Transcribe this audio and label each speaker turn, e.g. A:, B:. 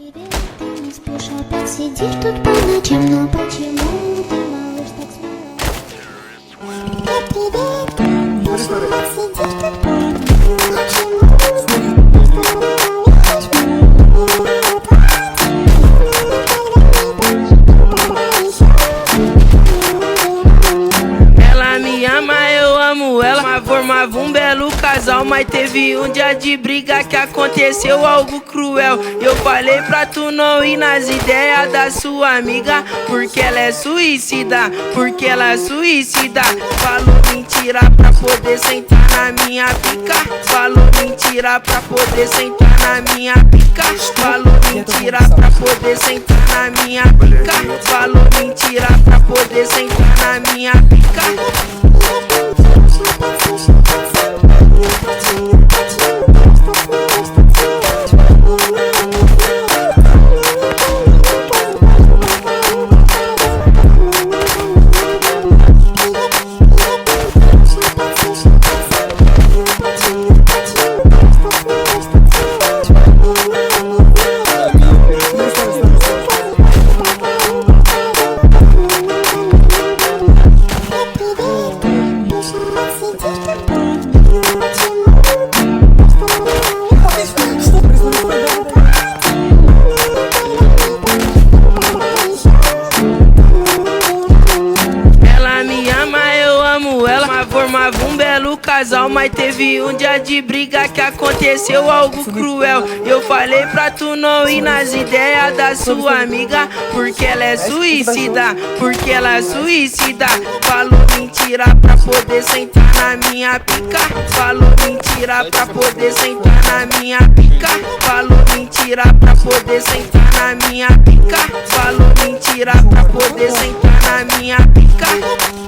A: Привет, ты не спишь, опять сидишь тут по ночам, но почему ты, малыш, так смело? Привет, ты не спишь, опять сидишь тут по ночам,
B: Ela me ama, eu amo ela, formava um belo casal, mas teve um dia de briga que aconteceu algo cruel. Eu falei pra tu não ir nas ideias da sua amiga, porque ela é suicida, porque ela é suicida. Falou mentira pra poder sentar na minha pica, falou mentira pra poder sentar na minha pica, falou mentira pra poder sentar na minha pica, falou mentira pra poder sentar na minha pica. Formava um belo casal, mas teve um dia de briga que aconteceu algo cruel. Eu falei pra tu não ir nas ideias da sua amiga, porque ela é suicida, porque ela é suicida. Falou mentira pra poder sentar na minha pica, falou mentira pra poder sentar na minha pica, falou mentira pra poder sentar na minha pica, falou mentira pra poder sentar na minha pica.